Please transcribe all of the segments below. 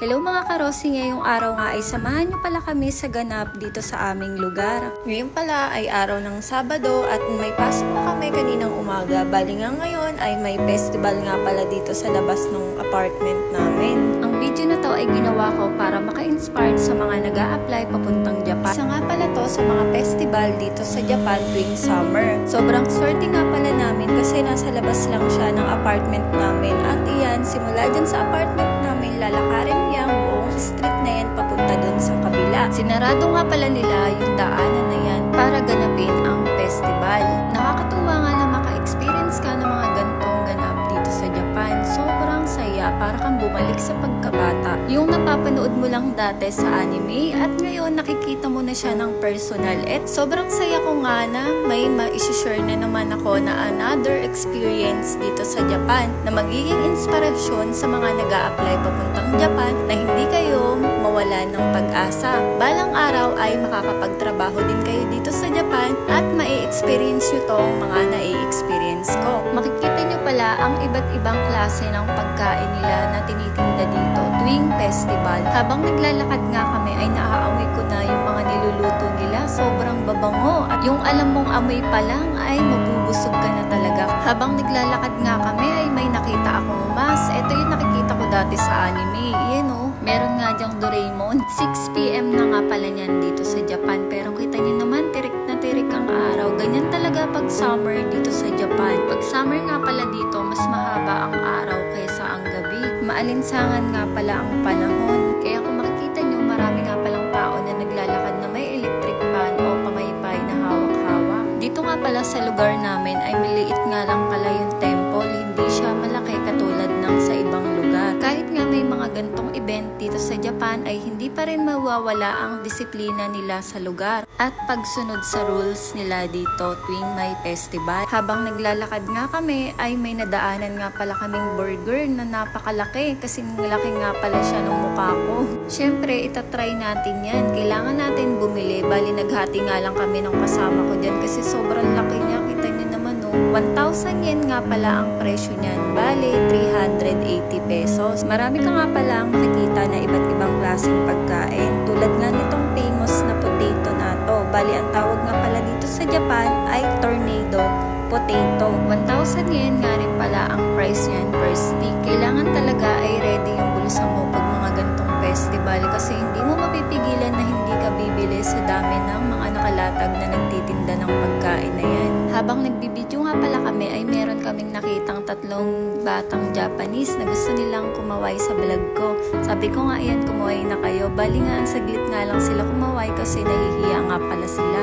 Hello mga karosi, ngayong araw nga ay samahan niyo pala kami sa ganap dito sa aming lugar. Ngayon pala ay araw ng Sabado at may pasok na kami kaninang umaga. Bali nga ngayon ay may festival nga pala dito sa labas ng apartment namin. Ang video na to ay ginawa ko para maka-inspired sa mga nag-a-apply papuntang Japan. Isa nga pala to sa mga festival dito sa Japan tuwing summer. Sobrang swerte nga pala namin kasi nasa labas lang siya ng apartment namin. At iyan, simula dyan sa apartment namin, lalakarin niya ang buong street na yan papunta dun sa kabila. Sinarado nga pala nila yung daanan na yan para ganapin ang festival. Nakakatuwa nga na maka-experience ka ng mga gantong ganap dito sa Japan. Sobrang saya, para kang bumalik sa pagkabata. Yung napapanood mo lang dati sa anime at ngayon nakikita mo na siya ng personal. At sobrang saya ko nga na may ma-share na naman ako na another experience dito sa Japan na magiging inspirasyon sa mga nag-a-apply papuntang Japan na hindi kayo mawala ng pag-asa. Balang araw ay makakapagtrabaho din kayo dito sa Japan at mai-experience nyo tong mga na-experience ko. Makikita nyo pala ang iba't ibang klase ng pagkain nila na tinitinda dito tuwing festival. Habang naglalakad nga kami ay naaamoy ko na yung mga niluluto nila. Sobrang babango at yung alam mong amoy pa lang ay mabubusog ka na talaga. Habang naglalakad nga kami ay may nakita akong mas. Ito yung nakikita ko dati sa anime. Yan o. Meron nga dyang Doraemon. 6 PM na nga pala niyan dito sa Japan. Pero kita niyo naman, tirik na tirik ang araw. Ganyan talaga pag summer dito sa Japan. Pag summer nga pala dito, mas mahaba ang araw kaysa ang gabi. Maalinsangan nga pala ang panahon. Kaya kung makikita niyo, marami nga palang tao na naglalakad na may electric fan o pamaypay na hawak-hawak. Dito nga pala sa lugar namin ay maliit nga lang pala yung temple. Hindi siya malaki katulad ng sa ibang lugar. Kahit nga may mga gantong event dito sa Japan ay hindi pa rin mawawala ang disiplina nila sa lugar at pagsunod sa rules nila dito tuwing may festival. Habang naglalakad nga kami ay may nadaanan nga pala kaming burger na napakalaki kasi laki nga pala siya ng mukha ko. Siyempre, itatry natin yan. Kailangan natin bumili. Bali, naghati nga lang kami ng kasama ko dyan kasi sobrang laki niya. Kita niyo naman, no? 1,000 yen nga pala ang presyo niyan. Bali, 380 pesos. Marami ka nga pala ang makikita na iba't ibang klaseng pagkain. Tulad nga nitong famous na potato na to. Bali, ang tawag nga pala dito sa Japan ay tornado potato. 1,000 yen nga rin pala ang price niyan per stick. Kailangan talaga ay ready yung bulsa mo pag mga gantong festival kasi hindi mo mapipigilan na hindi ka bibili sa dami ng mga nakalatag na nagtitinda ng pagkain na yan. Habang nagbibideo nga pala kami ay meron kaming nakitang 3 batang Japanese na gusto nilang kumaway sa vlog ko. Sabi ko nga, ayan, kumaway na kayo. Bali nga, saglit nga lang sila kumaway kasi nahihiya nga pala sila.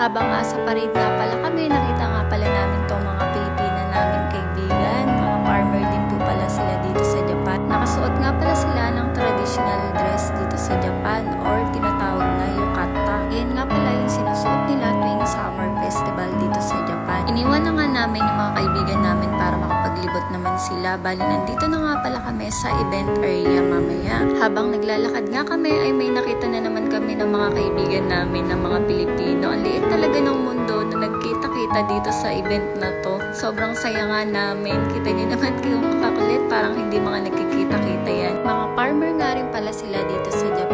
Habang sa parade nga pala kami, nakita nga pala namin tong mga Pilipina naming kaibigan. Mga farmer din po pala sila dito sa Japan. Nakasuot nga pala sila ng traditional dress dito sa Japan or tinatawag na yukata. Yan nga pala yung sinusuot nila tuwing summer festival dito sa Japan. Iniwan na nga namin yung mga kaibigan namin para makapaglibot naman sila. Bali, nandito na nga pala kami sa event area mamaya. Habang naglalakad nga kami ay may nakita na naman kami ng mga kaibigan namin ng mga Pilipino. Ang liit talaga ng mundo na nagkita-kita dito sa event na to. Sobrang saya nga namin. Kita niyo naman kung kakakulit, parang hindi mga nagkikita-kita yan. Mga farmer nga rin pala sila dito sa Japan.